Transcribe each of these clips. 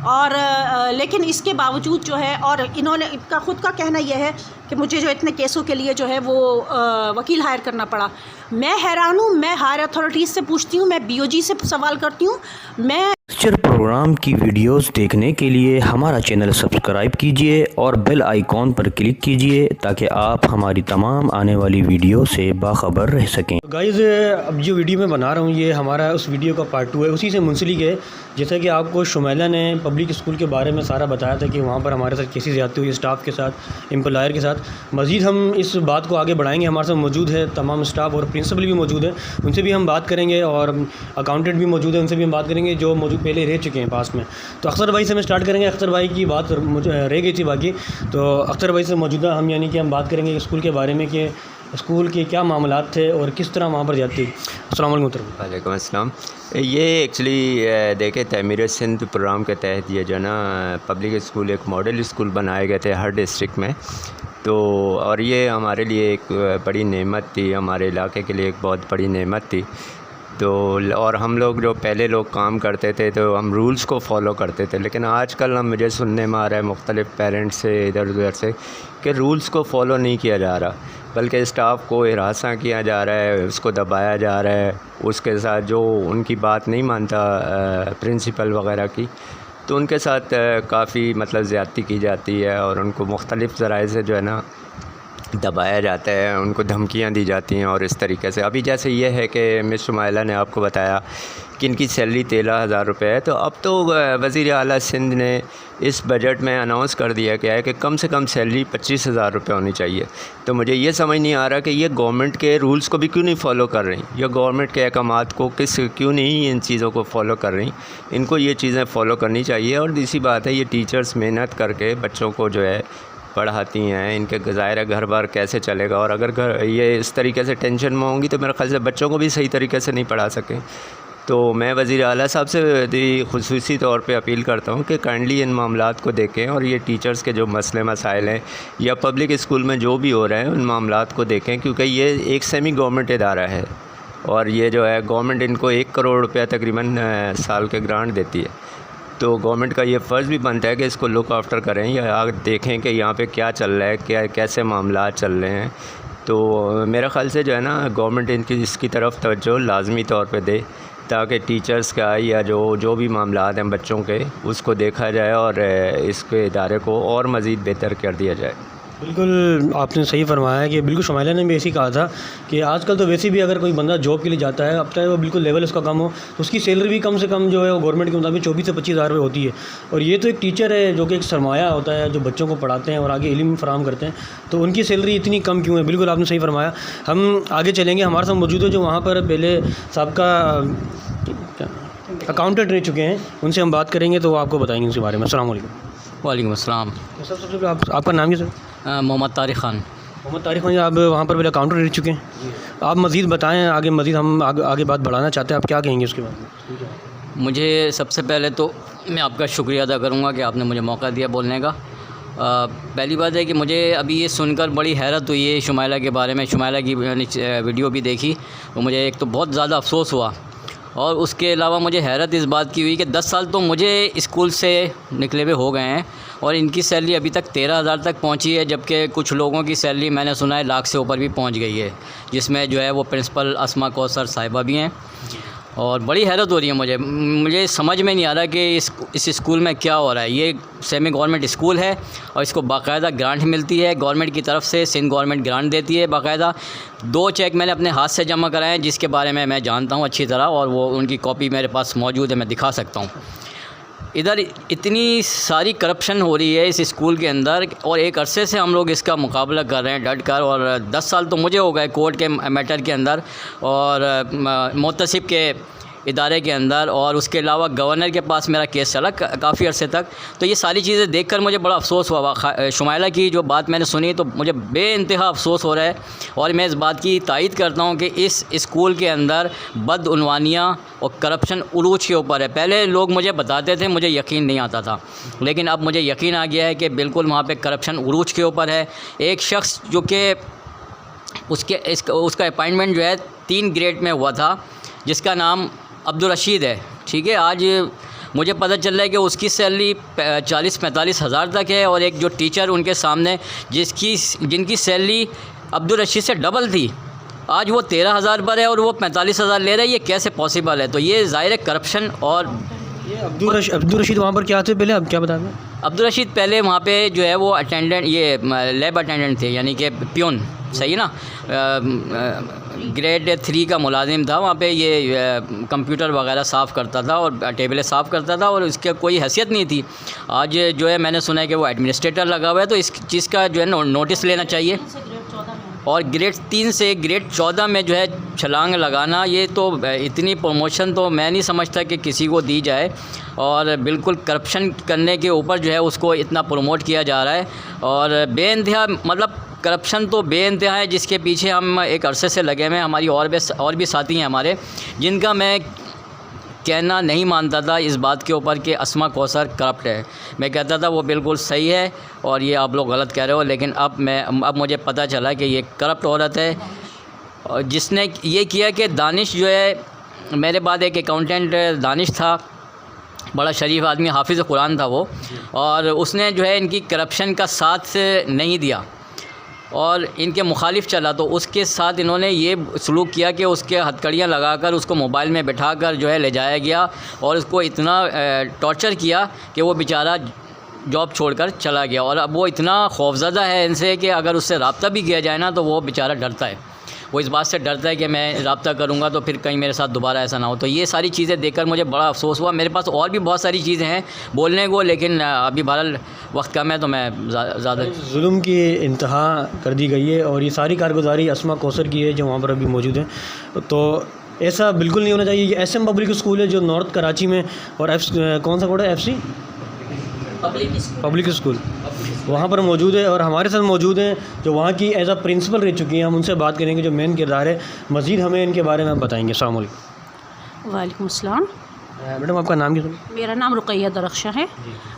और लेकिन इसके बावजूद जो है, और इन्होंने इनका ख़ुद का कहना यह है कि मुझे जो इतने केसों के लिए जो है वो वकील हायर करना पड़ा। मैं हैरान हूँ। मैं हायर अथॉरिटीज़ से पूछती हूँ, मैं BOG से सवाल करती हूँ। मैं लेक्चर प्रोग्राम की वीडियोस देखने के लिए हमारा चैनल सब्सक्राइब कीजिए और बेल आइकॉन पर क्लिक कीजिए ताकि आप हमारी तमाम आने वाली वीडियो से बाखबर रह सकें। गाइज़, अब जो वीडियो मैं बना रहा हूँ ये हमारा उस वीडियो का पार्ट 2 है, उसी से मुंसलिक है। जैसा कि आपको शुमैला ने पब्लिक स्कूल के बारे में सारा बताया था कि वहाँ पर हमारे साथ कैसी ज़्यादती हुई स्टाफ के साथ, एम्प्लॉयर के साथ। मज़ीद हम इस बात को आगे बढ़ाएंगे। हमारे साथ मौजूद है तमाम स्टाफ और प्रिंसिपल भी मौजूद है, उनसे भी हम बात करेंगे, और अकाउंटेंट भी मौजूद है, उनसे भी हम बात करेंगे जो मौजूद पहले रह चुके हैं पास में। तो अख्तर भाई से हम स्टार्ट करेंगे। अख्तर भाई की बात रह गई थी बाकी, तो अख्तर भाई से मौजूदा हम यानी कि हम बात करेंगे स्कूल के बारे में कि स्कूल के क्या मामलात थे और किस तरह वहाँ पर जाती। अस्सलाम वालेकुम। वालेकुम अस्सलाम। ये एक्चुअली देखे तमीर सिंध प्रोग्राम के तहत ये जो ना पब्लिक स्कूल एक मॉडल स्कूल बनाए गए थे हर डिस्ट्रिक्ट में। तो और ये हमारे लिए एक बड़ी नेमत थी, हमारे इलाके के लिए एक बहुत बड़ी नेमत थी। तो और हम लोग जो पहले लोग काम करते थे तो हम रूल्स को फ़ॉलो करते थे, लेकिन आजकल हम मुझे सुनने में आ रहा है मुख्तलिफ़ पेरेंट्स से इधर उधर से कि रूल्स को फ़ॉलो नहीं किया जा रहा, बल्कि स्टाफ को हिरासा किया जा रहा है, उसको दबाया जा रहा है। उसके साथ जो उनकी बात नहीं मानता प्रिंसिपल वग़ैरह की, तो उनके साथ काफ़ी मतलब ज़्यादती की जाती है और उनको मुख्तलिफ़ ज़राए से जो है ना दबाया जाता है, उनको धमकियां दी जाती हैं। और इस तरीके से अभी जैसे ये है कि मिस शुमैला ने आपको बताया कि इनकी सैलरी 13,000 रुपये है, तो अब तो वज़ीर आला सिंध ने इस बजट में अनाउंस कर दिया गया है कि कम से कम सैलरी 25,000 रुपये होनी चाहिए। तो मुझे ये समझ नहीं आ रहा कि ये गवर्नमेंट के रूल्स को भी क्यों नहीं फ़ॉलो कर रही, या गवर्नमेंट के अहकामात को क्यों नहीं इन चीज़ों को फ़ॉलो कर रही। इनको ये चीज़ें फ़ॉलो करनी चाहिए। और दूसरी बात है, ये टीचर्स मेहनत करके बच्चों को जो है पढ़ाती हैं, इनके ज़ाहिर घर बार कैसे चलेगा। और अगर घर ये इस तरीके से टेंशन में होंगी तो मेरे ख्याल से बच्चों को भी सही तरीके से नहीं पढ़ा सकें। तो मैं वज़ीर आला साहब से ख़ुसूसी तौर पे अपील करता हूँ कि काइंडली इन मामलात को देखें और ये टीचर्स के जो मसले मसाइल हैं या पब्लिक स्कूल में जो भी हो रहे हैं उन मामलात को देखें, क्योंकि ये एक सेमी गवर्नमेंट इदारा है और ये जो है गवर्नमेंट इनको 1 करोड़ रुपया तकरीबन साल के ग्रांट देती है। तो गवर्नमेंट का ये फ़र्ज़ भी बनता है कि इसको लुक आफ्टर करें या देखें कि यहाँ पे क्या चल रहा है, कैसे मामला चल रहे हैं। तो मेरे ख़्याल से जो है ना गवर्नमेंट इसकी तरफ तवज्जो लाजमी तौर पे दे, ताकि टीचर्स का या जो भी मामलात हैं बच्चों के, उसको देखा जाए और इसके इदारे को और मज़ीद बेहतर कर दिया जाए। बिल्कुल आपने सही फरमाया कि बिल्कुल शुमैला ने भी ऐसी कहा था कि आजकल तो वैसे भी अगर कोई बंदा जॉब के लिए जाता है, अब चाहे वो बिल्कुल लेवल उसका कम हो, तो उसकी सैलरी भी कम से कम जो है वो गवर्नमेंट के मुताबिक 24 से 25 हज़ार रुपये होती है। और ये तो एक टीचर है जो कि एक सरमाया होता है, जो बच्चों को पढ़ाते हैं और आगे इल्म फराहम करते हैं, तो उनकी सैलरी इतनी कम क्यों है। बिल्कुल आपने सही फरमाया। हम आगे चलेंगे। हमारे साथ मौजूद है जो वहाँ पर पहले सबका अकाउंटेंट रह चुके हैं, उनसे हम बात करेंगे तो वो आपको बताएंगे उसके बारे में। अस्सलाम वालेकुम। वालेकुम अस्सलाम। तो सबसे पहले आपका नाम क्या सर? मोहम्मद तारिक ख़ान। मोहम्मद तारिक खान, आप वहाँ पर पहले अकाउंटेंट रह चुके हैं। आप मज़ीद बताएं, आगे मज़ीद हम आगे बात बढ़ाना चाहते हैं, आप क्या कहेंगे उसके बारे में? मुझे सबसे पहले तो मैं आपका शुक्रिया अदा करूँगा कि आपने मुझे मौका दिया बोलने का। पहली बात है कि मुझे अभी ये सुनकर बड़ी हैरत हुई है शुमैला के बारे में। शुमैला की वीडियो भी देखी तो मुझे एक तो बहुत ज़्यादा अफसोस हुआ, और उसके अलावा मुझे हैरत इस बात की हुई कि 10 साल तो मुझे स्कूल से निकले हुए हो गए हैं और इनकी सैलरी अभी तक 13,000 तक पहुंची है, जबकि कुछ लोगों की सैलरी मैंने सुना है लाख से ऊपर भी पहुंच गई है, जिसमें जो है वो प्रिंसिपल अस्मा कौसर साहिबा भी हैं। और बड़ी हैरत हो रही है मुझे समझ में नहीं आ रहा कि इस स्कूल में क्या हो रहा है। ये सेमी गवर्नमेंट स्कूल है और इसको बाकायदा ग्रांट मिलती है गवर्नमेंट की तरफ से, सिंध गवर्नमेंट ग्रांट देती है बाकायदा। 2 चेक मैंने अपने हाथ से जमा कराए हैं जिसके बारे में मैं जानता हूँ अच्छी तरह, और वो उनकी कॉपी मेरे पास मौजूद है, मैं दिखा सकता हूँ। इधर इतनी सारी करप्शन हो रही है इस स्कूल के अंदर, और एक अरसे से हम लोग इसका मुकाबला कर रहे हैं डट कर, और 10 साल तो मुझे हो गए कोर्ट के मैटर के अंदर और मुतसिब के इदारे के अंदर, और उसके अलावा गवर्नर के पास मेरा केस चला काफ़ी अरसे तक। तो ये सारी चीज़ें देखकर मुझे बड़ा अफसोस हुआ। शुमैला की जो बात मैंने सुनी तो मुझे बेइंतहा अफसोस हो रहा है, और मैं इस बात की तायद करता हूँ कि इस स्कूल के अंदर बदउनवानियाँ और करप्शन उरूज के ऊपर है। पहले लोग मुझे बताते थे, मुझे यकीन नहीं आता था, लेकिन अब मुझे यकीन आ गया है कि बिल्कुल वहाँ पर करप्शन उरूज के ऊपर है। एक शख्स जो कि उसका अपॉइंटमेंट जो है 3 ग्रेड में हुआ था, जिसका नाम अब्दुल रशीद है, ठीक है। आज मुझे पता चल रहा है कि उसकी सैलरी 40-45 हज़ार तक है, और एक जो टीचर उनके सामने जिनकी सैलरी अब्दुल रशीद से डबल थी, आज वो 13,000 पर है और वो 45,000 ले रहा है। ये कैसे पॉसिबल है? तो ये ज़ाहिर है करप्शन। और ये अब्दुल रशीद वहाँ पर क्या थे पहले, अब क्या बता दें? अब्दुल रशीद पहले वहाँ पे जो है वो अटेंडेंट, ये लैब अटेंडेंट थे, यानी कि प्यून, सही ना, ग्रेड 3 का मुलाजिम था वहाँ पे। ये कंप्यूटर वगैरह साफ़ करता था और टेबलें साफ़ करता था, और उसकी कोई हैसियत नहीं थी। आज जो है मैंने सुना है कि वो एडमिनिस्ट्रेटर लगा हुआ है, तो इस चीज़ का जो है नोटिस लेना चाहिए। और ग्रेड 3 से ग्रेड 14 में जो है छलांग लगाना, ये तो इतनी प्रमोशन तो मैं नहीं समझता कि किसी को दी जाए, और बिल्कुल करप्शन करने के ऊपर जो है उसको इतना प्रमोट किया जा रहा है। और बेइंतहा, मतलब करप्शन तो बेइंतहा है, जिसके पीछे हम एक अरसे से लगे हुए हैं। हमारी और भी साथी हैं हमारे, जिनका मैं कहना नहीं मानता था इस बात के ऊपर कि अस्मा कौसर करप्ट है। मैं कहता था वो बिल्कुल सही है और ये आप लोग गलत कह रहे हो, लेकिन अब मुझे पता चला कि ये करप्ट औरत है। और जिसने ये किया कि दानिश जो है, मेरे बाद एक अकाउंटेंट दानिश था, बड़ा शरीफ आदमी, हाफिज़ कुरान था वो, और उसने जो है इनकी करप्शन का साथ नहीं दिया और इनके मुखालिफ चला, तो उसके साथ इन्होंने ये सलूक किया कि उसके हथकड़ियाँ लगाकर उसको मोबाइल में बिठाकर जो है ले जाया गया, और उसको इतना टॉर्चर किया कि वो बेचारा जॉब छोड़कर चला गया। और अब वो इतना खौफज़दा है इनसे कि अगर उससे रब्ता भी किया जाए ना, तो वो बेचारा डरता है। वो इस बात से डरता है कि मैं रब्ता करूँगा तो फिर कहीं मेरे साथ दोबारा ऐसा ना हो। तो ये सारी चीज़ें देखकर मुझे बड़ा अफसोस हुआ। मेरे पास और भी बहुत सारी चीज़ें हैं बोलने को, लेकिन अभी बहरहाल वक्त कम है, तो मैं ज़्यादा जुल्म की इंतहा कर दी गई है, और ये सारी कारगुजारी अस्मा कौसर की है जो वहाँ पर अभी मौजूद है। तो ऐसा बिल्कुल नहीं होना चाहिए। ये SM पब्लिक स्कूल है जो नॉर्थ कराची में, और कौन सा कोड है, FC पब्लिक स्कूल, वहाँ पर मौजूद है। और हमारे साथ मौजूद हैं जो वहाँ की एज अ प्रिंसिपल रह चुकी हैं। हम उनसे बात करेंगे जो मेन किरदार है, मज़ीद हमें इनके बारे में बताएंगे। अस्सलाम वालेकुम। वालेकुम अस्सलाम। मैडम आपका नाम क्या है? मेरा नाम रुकैया दरख्शा है।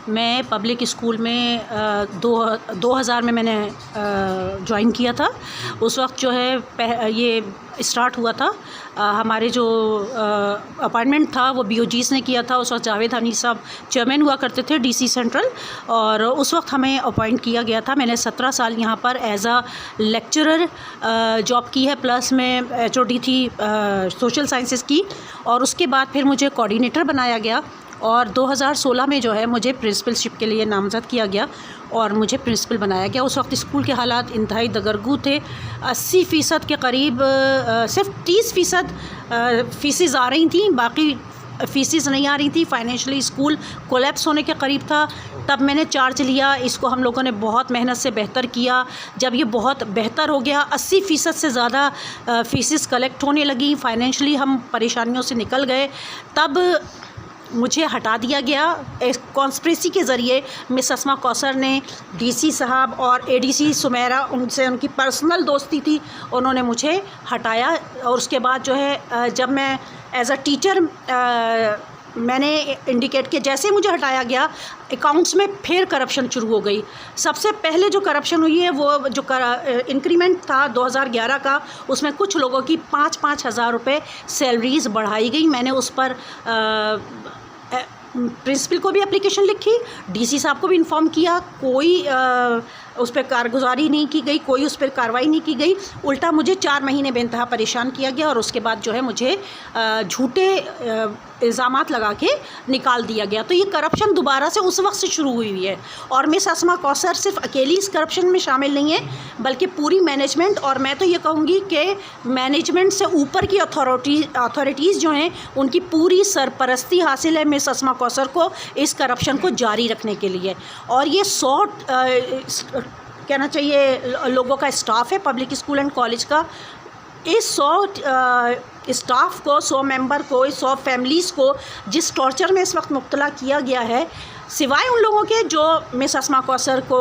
मैं पब्लिक स्कूल में 2000 में मैंने ज्वाइन किया था। उस वक्त जो है ये स्टार्ट हुआ था। हमारे जो अपॉइंटमेंट था वो BOGs ने किया था। उस वक्त जावेद हनीफ साहब चेयरमैन हुआ करते थे DC सेंट्रल, और उस वक्त हमें अपॉइंट किया गया था। मैंने 17 साल यहाँ पर एज अ लेक्चरर जॉब की है, प्लस में HOD थी सोशल साइंसेस की, और उसके बाद फिर मुझे कोऑर्डिनेटर बनाया गया, और 2016 में जो है मुझे प्रिंसिपलशिप के लिए नामज़द किया गया और मुझे प्रिंसिपल बनाया गया। उस वक्त स्कूल के हालात इंतहाई दगरगू थे। 80% के करीब सिर्फ 30% फ़ीसेस आ रही थी, बाकी फ़ीसेस नहीं आ रही थी। फाइनेंशियली स्कूल कोलैप्स होने के करीब था। तब मैंने चार्ज लिया, इसको हम लोगों ने बहुत मेहनत से बेहतर किया। जब ये बहुत बेहतर हो गया, 80% से ज़्यादा फ़ीसेस कलेक्ट होने लगी, फाइनेंशियली हम परेशानियों से निकल गए, तब मुझे हटा दिया गया। एक कॉन्स्पिरेसी के ज़रिए मिस अस्मा कौसर ने DC साहब और ADC सुमेरा, उनसे उनकी पर्सनल दोस्ती थी, उन्होंने मुझे हटाया। और उसके बाद जो है जब मैं एज अ टीचर मैंने इंडिकेट किया, जैसे मुझे हटाया गया अकाउंट्स में फिर करप्शन शुरू हो गई। सबसे पहले जो करप्शन हुई है वो जो इंक्रीमेंट था 2011 का, उसमें कुछ लोगों की 5-5 हज़ार रुपये सैलरीज़ बढ़ाई गई। मैंने उस पर प्रिंसिपल को भी एप्लीकेशन लिखी, DC साहब को भी इन्फॉर्म किया, कोई उस पर कारगुजारी नहीं की गई, कोई उस पर कार्रवाई नहीं की गई। उल्टा मुझे 4 महीने बेइंतहा परेशान किया गया, और उसके बाद जो है मुझे झूठे इल्ज़ामात लगा के निकाल दिया गया। तो ये करप्शन दोबारा से उस वक्त से शुरू हुई है, और मिस अस्मा कौसर सिर्फ अकेली इस करप्शन में शामिल नहीं है, बल्कि पूरी मैनेजमेंट, और मैं तो ये कहूँगी कि मैनेजमेंट से ऊपर की अथॉरिटीज़ जो हैं उनकी पूरी सरपरस्ती हासिल है मिस अस्मा कौसर को इस करप्शन को जारी रखने के लिए। और ये 100 कहना चाहिए लोगों का स्टाफ है पब्लिक स्कूल एंड कॉलेज का। इस 100 स्टाफ को, 100 मेंबर को, 100 फैमिलीज़ को जिस टॉर्चर में इस वक्त मुब्तला किया गया है, सिवाय उन लोगों के जो मिस अस्मा कौसर को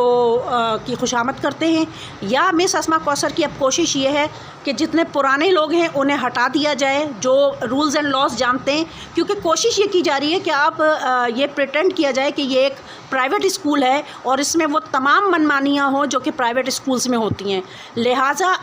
की खुशामद करते हैं, या मिस अस्मा कौसर की अब कोशिश ये है कि जितने पुराने लोग हैं उन्हें हटा दिया जाए, जो रूल्स एंड लॉज जानते हैं। क्योंकि कोशिश ये की जा रही है कि आप ये प्रिटेंड किया जाए कि ये एक प्राइवेट स्कूल है और इसमें वो तमाम मनमानियाँ हों जो कि प्राइवेट स्कूल्स में होती हैं। लिहाजा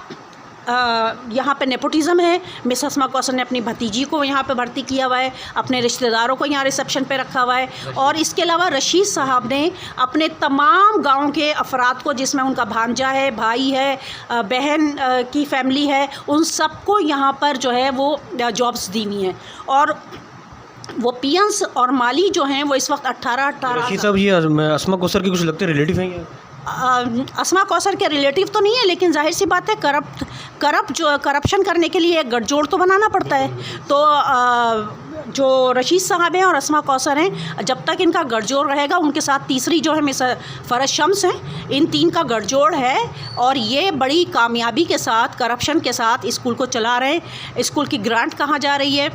यहाँ पे नेपोटिज़म है। मिस अस्मा कौसर ने अपनी भतीजी को यहाँ पे भर्ती किया हुआ है, अपने रिश्तेदारों को यहाँ रिसेप्शन पे रखा हुआ है, और इसके अलावा रशीद साहब ने अपने तमाम गांव के अफराद को, जिसमें उनका भांजा है, भाई है, बहन की फैमिली है, उन सबको यहाँ पर जो है वो जॉब्स दी हुई हैं। और वो पियंस और माली जो हैं वो इस वक्त 18 रशीद साहब ये अस्मा कौसर के कुछ लगते रिलेटिव हैं क्या? अस्मा कौसर के रिलेटिव तो नहीं है, लेकिन जाहिर सी बात है करप्शन करने के लिए एक गठजोड़ तो बनाना पड़ता है। तो जो रशीद साहब हैं और अस्मा कौसर हैं, जब तक इनका गठजोड़ रहेगा, उनके साथ तीसरी जो है मिस फ़रज़ शम्स हैं, इन तीन का गठजोड़ है और ये बड़ी कामयाबी के साथ करप्शन के साथ स्कूल को चला रहे हैं। स्कूल की ग्रांट कहाँ जा रही है,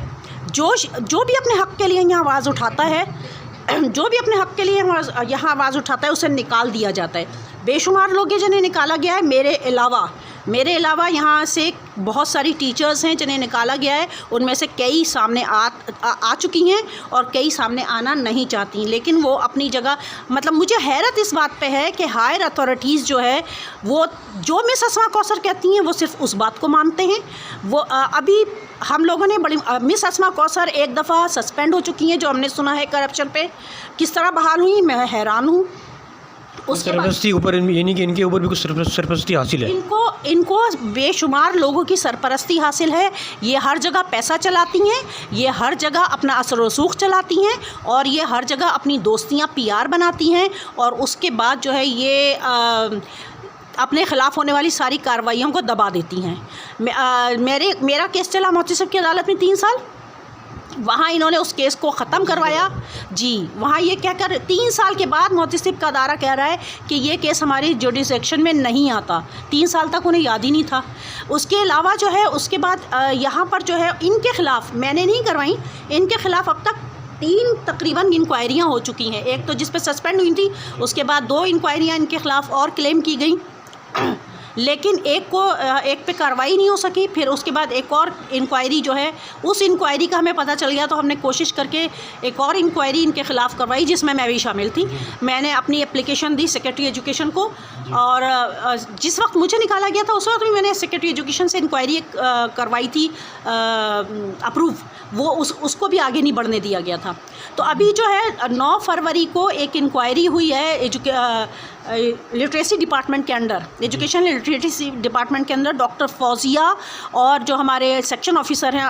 जो भी अपने हक़ के लिए यहाँ आवाज़ उठाता है, जो भी अपने हक़ के लिए यहाँ आवाज़ उठाता है, उसे निकाल दिया जाता है। बेशुमार लोग हैं जिन्हें निकाला गया है। मेरे अलावा यहाँ से बहुत सारी टीचर्स हैं जिन्हें निकाला गया है। उनमें से कई सामने आ चुकी हैं और कई सामने आना नहीं चाहती, लेकिन वो अपनी जगह, मतलब मुझे हैरत इस बात पे है कि हायर अथॉरिटीज़ जो है वो जो मिस अस्मा कौसर कहती हैं वो सिर्फ उस बात को मानते हैं। वो अभी हम लोगों ने बड़ी मिस अस्मा कौसर एक दफ़ा सस्पेंड हो चुकी हैं, जो हमने सुना है करप्शन पे किस तरह बहाल हुई, मैं हैरान हूँ। सरपरस्ती ऊपर यानी कि इनके ऊपर भी कुछ सरपरस्ती हासिल है। इनको बेशुमार लोगों की सरपरस्ती हासिल है। ये हर जगह पैसा चलाती हैं, ये हर जगह अपना असर रसूख चलाती हैं, और ये हर जगह अपनी दोस्तियां PR बनाती हैं, और उसके बाद जो है ये अपने ख़िलाफ़ होने वाली सारी कार्रवाइयों को दबा देती हैं। मेरा केस चला मोहतसिब की अदालत में 3 साल। वहाँ इन्होंने उस केस को ख़त्म करवाया जी। वहाँ ये कहकर 3 साल के बाद मोहतसिब का अदारा कह रहा है कि ये केस हमारी जुडिसेक्शन में नहीं आता। 3 साल तक उन्हें याद ही नहीं था। उसके अलावा जो है उसके बाद यहाँ पर जो है इनके ख़िलाफ़, मैंने नहीं करवाई, इनके ख़िलाफ़ अब तक 3 तकरीबन इंक्वायरियाँ हो चुकी हैं। एक तो जिस पे सस्पेंड हुई थी, उसके बाद 2 इंक्वायरियाँ इनके ख़िलाफ़ और क्लेम की गई, लेकिन एक पे कार्रवाई नहीं हो सकी। फिर उसके बाद एक और इंक्वायरी जो है, उस इंक्वायरी का हमें पता चल गया, तो हमने कोशिश करके एक और इंक्वायरी इनके ख़िलाफ़ करवाई, जिसमें मैं भी शामिल थी। मैंने अपनी एप्लीकेशन दी सेक्रेटरी एजुकेशन को, और जिस वक्त मुझे निकाला गया था उस वक्त भी मैंने सेक्रेटरी एजुकेशन से इंक्वायरी करवाई थी अप्रूव, वो उसको भी आगे नहीं बढ़ने दिया गया था। तो अभी जो है 9 फरवरी को एक इंक्वायरी हुई है लिटरेसी डिपार्टमेंट के अंडर, एजुकेशन लिटरेसी डिपार्टमेंट के अंदर डॉक्टर फौजिया और जो हमारे सेक्शन ऑफिसर हैं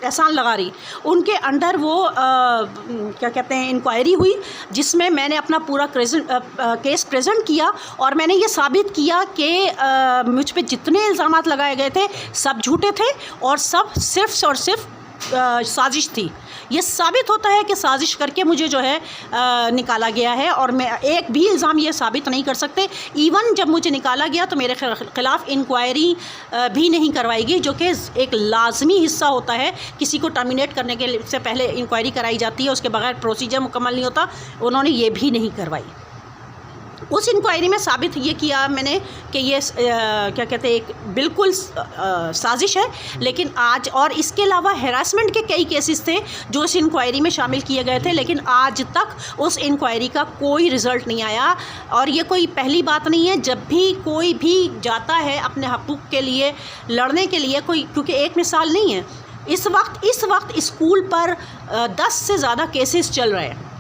एहसान लगारी, उनके अंडर वो क्या कहते हैं इंक्वायरी हुई, जिसमें मैंने अपना पूरा केस प्रेजेंट किया, और मैंने ये साबित किया कि मुझ पे जितने इल्ज़ामात लगाए गए थे सब झूठे थे, और सब सिर्फ और सिर्फ साजिश थी। ये साबित होता है कि साजिश करके मुझे जो है निकाला गया है, और मैं एक भी इल्ज़ाम ये साबित नहीं कर सकते। इवन जब मुझे निकाला गया तो मेरे ख़िलाफ़ इंक्वायरी भी नहीं करवाई गई, जो कि एक लाजमी हिस्सा होता है। किसी को टर्मिनेट करने के से पहले इंक्वायरी कराई जाती है, उसके बगैर प्रोसीजर मुकम्मल नहीं होता। उन्होंने ये भी नहीं करवाई। उस इंक्वायरी में साबित ये किया मैंने कि ये क्या कहते हैं एक बिल्कुल साजिश है। लेकिन आज, और इसके अलावा हैरासमेंट के कई केसेस थे जो इस इंक्वायरी में शामिल किए गए थे, लेकिन आज तक उस इंक्वायरी का कोई रिज़ल्ट नहीं आया। और ये कोई पहली बात नहीं है, जब भी कोई भी जाता है अपने हकूक़ के लिए लड़ने के लिए, कोई, क्योंकि एक मिसाल नहीं है, इस वक्त स्कूल पर 10 से ज़्यादा केसेस चल रहे हैं।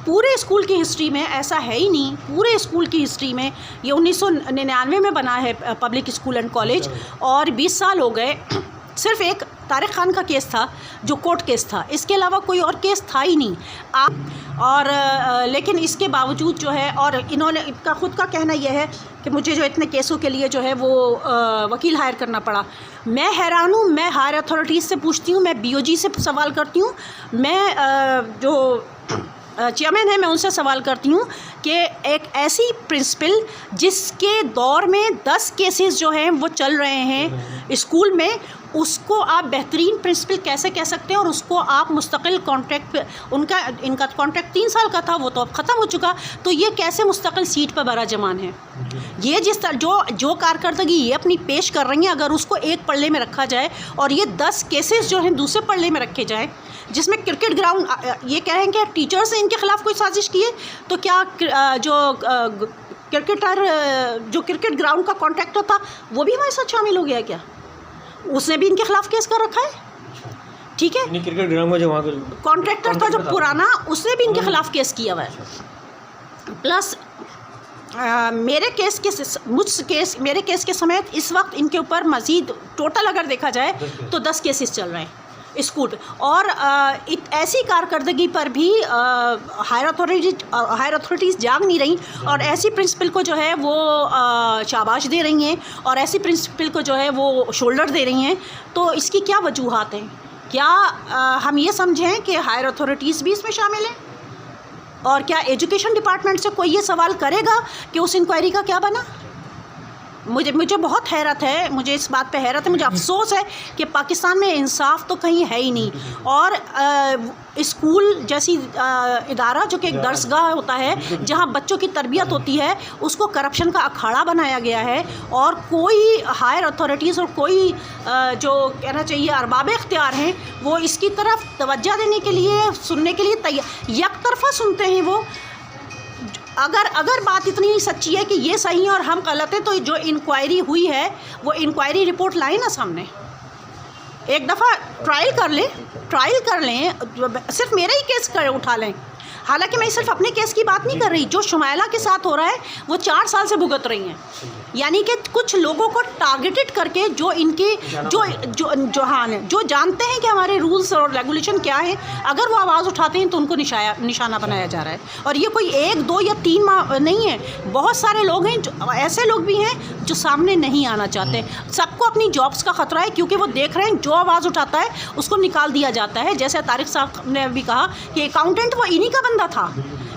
पूरे स्कूल की हिस्ट्री में ऐसा है ही नहीं। पूरे स्कूल की हिस्ट्री में, ये 1999 में बना है पब्लिक स्कूल एंड कॉलेज, और 20 साल हो गए। सिर्फ एक तारिक खान का केस था जो कोर्ट केस था, इसके अलावा कोई और केस था ही नहीं। लेकिन इसके बावजूद जो है, और इन्होंने, इनका ख़ुद का कहना यह है कि मुझे जो इतने केसों के लिए जो है वो वकील हायर करना पड़ा। मैं हैरान हूँ। मैं हायर अथॉरिटीज़ से पूछती हूँ, मैं BOG से सवाल करती हूँ, मैं जो चेयरमैन है मैं उनसे सवाल करती हूँ कि एक ऐसी प्रिंसिपल जिसके दौर में 10 केसेस जो हैं वो चल रहे हैं स्कूल में, उसको आप बेहतरीन प्रिंसिपल कैसे कह सकते हैं? और उसको आप मुस्तकिल कॉन्ट्रैक्ट, इनका कॉन्ट्रैक्ट 3 साल का था, वो तो अब ख़त्म हो चुका, तो ये कैसे मुस्तकिल सीट पर बराजमान है? ये जिस तरह जो कारकर्दगी ये अपनी पेश कर रही हैं, अगर उसको एक पल्ले में रखा जाए और ये 10 केसेस जो हैं दूसरे पल्ले में रखे जाए, जिसमें क्रिकेट ग्राउंड, ये कह रहे हैं कि टीचर्स ने इनके ख़िलाफ़ कोई साजिश की है, तो क्या जो क्रिकेटर जो क्रिकेट ग्राउंड का कॉन्ट्रैक्टर था वो भी हमारे साथ शामिल हो गया क्या? उसने भी इनके खिलाफ केस कर रखा है। ठीक है, क्रिकेट ग्राउंड में जो वहाँ कॉन्ट्रैक्टर था जो पुराना, उसने भी इनके खिलाफ केस किया हुआ है। प्लस मेरे केस के समेत इस वक्त इनके ऊपर मज़ीद टोटल अगर देखा जाए तो 10 केसेस चल रहे हैं स्कूल। और ऐसी कारकर्दगी पर भी हायर अथॉरिटीज़ जाग नहीं रही और ऐसी प्रिंसिपल को जो है वो शाबाश दे रही हैं और ऐसी प्रिंसिपल को जो है वो शोल्डर दे रही हैं। तो इसकी क्या वजूहात हैं? क्या हम ये समझें कि हायर अथॉरिटीज़ भी इसमें शामिल हैं? और क्या एजुकेशन डिपार्टमेंट से कोई ये सवाल करेगा कि उस इंक्वायरी का क्या बना? मुझे बहुत हैरत है, मुझे इस बात पे हैरत है, मुझे अफसोस है कि पाकिस्तान में इंसाफ तो कहीं है ही नहीं। और स्कूल जैसी इदारा जो कि एक दर्सगाह होता है जहाँ बच्चों की तरबियत होती है, उसको करप्शन का अखाड़ा बनाया गया है। और कोई हायर अथॉरिटीज़ और कोई जो कहना चाहिए अरबाब इख्तियार हैं वो इसकी तरफ तवज्जो देने के लिए, सुनने के लिए तैयार, यकतरफा सुनते हैं वो। अगर बात इतनी सच्ची है कि ये सही है और हम गलत हैं तो जो इंक्वायरी हुई है वो इंक्वायरी रिपोर्ट लाए ना सामने, एक दफ़ा ट्रायल कर लें, सिर्फ मेरा ही केस उठा लें। हालांकि मैं सिर्फ अपने केस की बात नहीं कर रही, जो शुमाइला के साथ हो रहा है वो 4 साल से भुगत रही हैं। यानी कि कुछ लोगों को टारगेटेड करके जो इनके जो जानते हैं कि हमारे रूल्स और रेगुलेशन क्या है, अगर वो आवाज़ उठाते हैं तो उनको निशाना बनाया जा रहा है। और ये कोई 1, 2 या 3 नहीं है, बहुत सारे लोग हैं, ऐसे लोग भी हैं जो सामने नहीं आना चाहते। सबको अपनी जॉब्स का ख़तरा है क्योंकि वो देख रहे हैं जो आवाज़ उठाता है उसको निकाल दिया जाता है। जैसे तारिक साहब ने भी कहा कि अकाउंटेंट वो इन्हीं का बंदा था,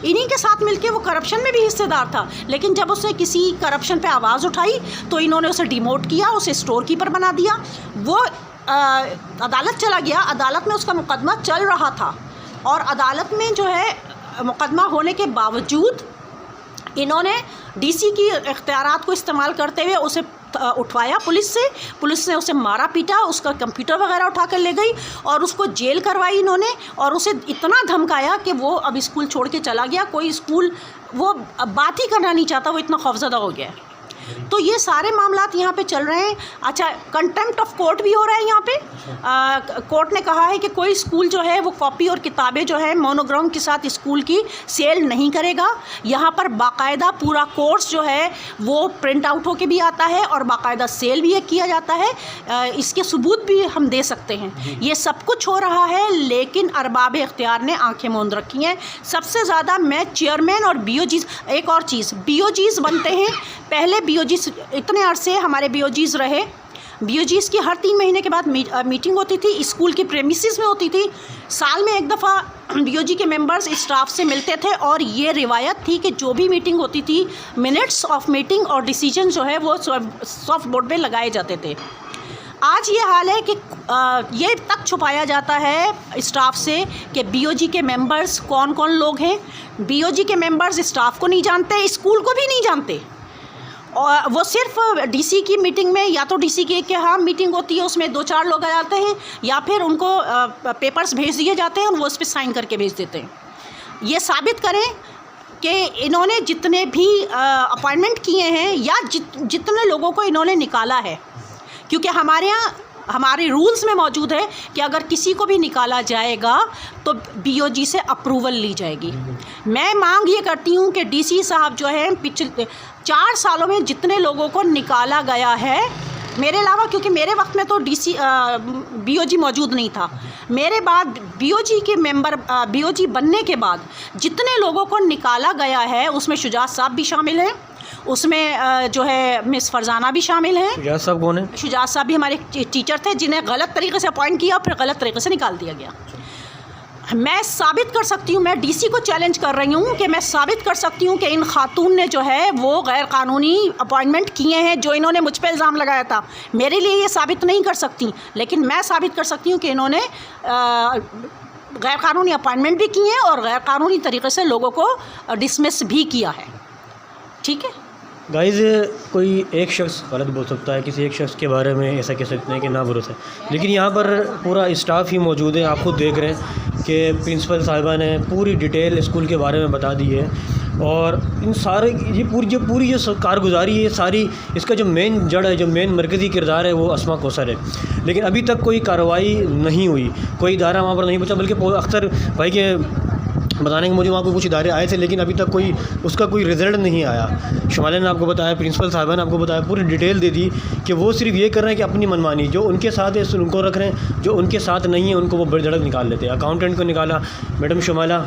इन्हीं के साथ मिलके वो करप्शन में भी हिस्सेदार था, लेकिन जब उसने किसी करप्शन पे आवाज़ उठाई तो इन्होंने उसे डिमोट किया, उसे स्टोर कीपर बना दिया। वो अदालत चला गया, अदालत में उसका मुकदमा चल रहा था और अदालत में जो है मुकदमा होने के बावजूद इन्होंने डीसी की इख्तियारात को इस्तेमाल करते हुए उसे उठवाया पुलिस ने उसे मारा पीटा, उसका कंप्यूटर वगैरह उठा कर ले गई और उसको जेल करवाई इन्होंने और उसे इतना धमकाया कि वो अब स्कूल छोड़ के चला गया। कोई स्कूल वो बात ही करना नहीं चाहता, वो इतना खौफजदा हो गया है। तो ये सारे मामलात यहाँ पे चल रहे हैं। अच्छा, कंटेम्प्ट ऑफ कोर्ट भी हो रहा है यहाँ पे। कोर्ट ने कहा है कि कोई स्कूल जो है वो कॉपी और किताबें जो है मोनोग्राम के साथ स्कूल की सेल नहीं करेगा। यहाँ पर बाकायदा पूरा कोर्स जो है वो प्रिंट आउट होके भी आता है और बाकायदा सेल भी किया जाता है। इसके सबूत भी हम दे सकते हैं। ये सब कुछ हो रहा है, लेकिन अरबाब इख्तियार ने आँखें मूंद रखी हैं। सबसे ज़्यादा मैं चेयरमैन और BOGs, एक और चीज़, BOGs बनते हैं। पहले BOGs इतने अरसे हमारे BOGs रहे। BOGs की हर 3 महीने के बाद मीटिंग होती थी, स्कूल की प्रेमिसेस में होती थी। साल में एक दफ़ा BOG के मेंबर्स स्टाफ से मिलते थे और ये रिवायत थी कि जो भी मीटिंग होती थी, मिनट्स ऑफ मीटिंग और डिसीजन जो है वो सॉफ्ट बोर्ड पे लगाए जाते थे। आज ये हाल है कि ये तक छुपाया जाता है स्टाफ से कि BOG के मेंबर्स कौन कौन लोग हैं। BOG के मेंबर्स स्टाफ को नहीं जानते, स्कूल को भी नहीं जानते। और वो सिर्फ डीसी की मीटिंग में, या तो डीसी की हाँ मीटिंग होती है उसमें 2-4 लोग आ जाते हैं, या फिर उनको पेपर्स भेज दिए जाते हैं और वो उस पर साइन करके भेज देते हैं। ये साबित करें कि इन्होंने जितने भी अपॉइंटमेंट किए हैं या जितने लोगों को इन्होंने निकाला है, क्योंकि हमारे यहाँ हमारे रूल्स में मौजूद है कि अगर किसी को भी निकाला जाएगा तो BOG से अप्रूवल ली जाएगी। मैं मांग ये करती हूँ कि डीसी साहब जो है पिछले 4 सालों में जितने लोगों को निकाला गया है, मेरे अलावा, क्योंकि मेरे वक्त में तो BOG मौजूद नहीं था, मेरे बाद BOG के मेंबर BOG बनने के बाद जितने लोगों को निकाला गया है उसमें शुजात साहब भी शामिल हैं, उसमें जो है मिस फरजाना भी शामिल हैं। शुजात साहब कौन है? शुजात साहब भी हमारे टीचर थे जिन्हें गलत तरीके से अपॉइंट किया और फिर गलत तरीके से निकाल दिया गया। मैं साबित कर सकती हूँ, मैं डीसी को चैलेंज कर रही हूँ कि मैं साबित कर सकती हूँ कि इन खातून ने जो है वो गैर कानूनी अपॉइंटमेंट किए हैं, जो इन्होंने मुझ पर इल्ज़ाम लगाया था। मेरे लिए ये साबित नहीं कर सकती, लेकिन मैं साबित कर सकती हूँ कि इन्होंने गैर कानूनी अपॉइंटमेंट भी किए हैं और गैर कानूनी तरीके से लोगों को डिसमिस भी किया है। ठीक है। गाइज़ कोई एक शख्स गलत बोल सकता है, किसी एक शख्स के बारे में ऐसा कह सकते हैं कि ना भरोसा है, लेकिन यहाँ पर पूरा स्टाफ ही मौजूद है। आप खुद देख रहे हैं कि प्रिंसिपल साहिबा ने पूरी डिटेल स्कूल के बारे में बता दी है और इन सारे ये पूरी जो कारगुजारी है सारी, इसका जो मेन जड़ है, जो मेन मरकज़ी किरदार है वो अस्मा कौसर है। लेकिन अभी तक कोई कार्रवाई नहीं हुई, कोई इदारा वहाँ पर नहीं पहुँचा, बल्कि अख्तर भाई के बताने के मुझे वहाँ पर कुछ इदारे आए थे, लेकिन अभी तक उसका कोई रिज़ल्ट नहीं आया। शुमाइला ने आपको बताया, प्रिंसिपल साहिबा ने आपको बताया, पूरी डिटेल दे दी कि वो सिर्फ ये कर रहे हैं कि अपनी मनमानी, जो उनके साथ है उनको रख रहे हैं, जो उनके साथ नहीं है उनको वो बड़धड़क निकाल लेते हैं। अकाउंटेंट को निकाला, मैडम शुमाइला,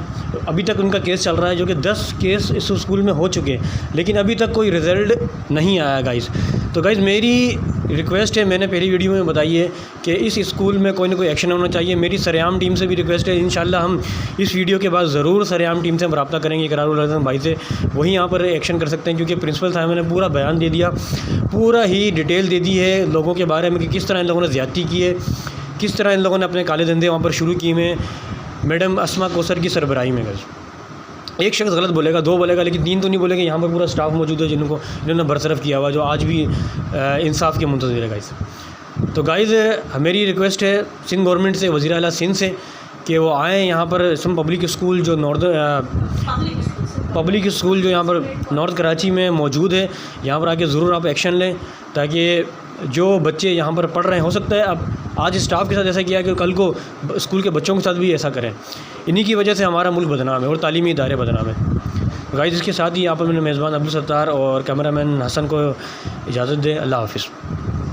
अभी तक उनका केस चल रहा है, जो कि 10 केस इस स्कूल में हो चुके हैं, लेकिन अभी तक कोई रिज़ल्ट नहीं आया गाइज़। तो गाइज़ मेरी रिक्वेस्ट है, मैंने पहली वीडियो में बताई है कि इस स्कूल में कोई ना कोई एक्शन होना चाहिए। मेरी सरेआम टीम से भी रिक्वेस्ट है, इंशाल्लाह हम इस वीडियो के बाद ज़रूर सरेआम टीम से हम रब्ता करेंगे इकरारुल हसन भाई से, वही यहाँ पर एक्शन कर सकते हैं, क्योंकि प्रिंसिपल साहब ने पूरा बयान दे दिया, पूरा ही डिटेल दे दी है लोगों के बारे में कि किस तरह इन लोगों ने ज़्यादती की है, किस तरह इन लोगों ने अपने काले धंधे वहाँ पर शुरू किए हैं मैडम अस्मा कौसर की सरबराही में। गाइस एक शख्स गलत बोलेगा, 2 बोलेगा, लेकिन 3 तो नहीं बोलेगा। यहाँ पर पूरा स्टाफ मौजूद है जिनको इन्होंने बरतरफ किया हुआ, जो आज भी इंसाफ के मुंतज़िर है गाइस। तो गाइस मेरी रिक्वेस्ट है सिंध गवर्नमेंट से, वज़ीर आला सिंध से, कि वो आएँ यहाँ पर सम पब्लिक स्कूल जो पब्लिक स्कूल जो यहाँ पर नॉर्थ कराची में मौजूद है, यहाँ पर आके ज़रूर आप एक्शन लें, ताकि जो बच्चे यहाँ पर पढ़ रहे हैं, हो सकता है अब आज स्टाफ के साथ ऐसा किया कि कल को स्कूल के बच्चों के साथ भी ऐसा करें। इन्हीं की वजह से हमारा मुल्क बदनाम है और तालीमी इदारे बदनाम है। गाइस इसके साथ ही यहाँ पर मैंने मेज़बान अब्दुल सत्तार और कैमरामैन हसन को इजाज़त दे। अल्लाह हाफ़िज़।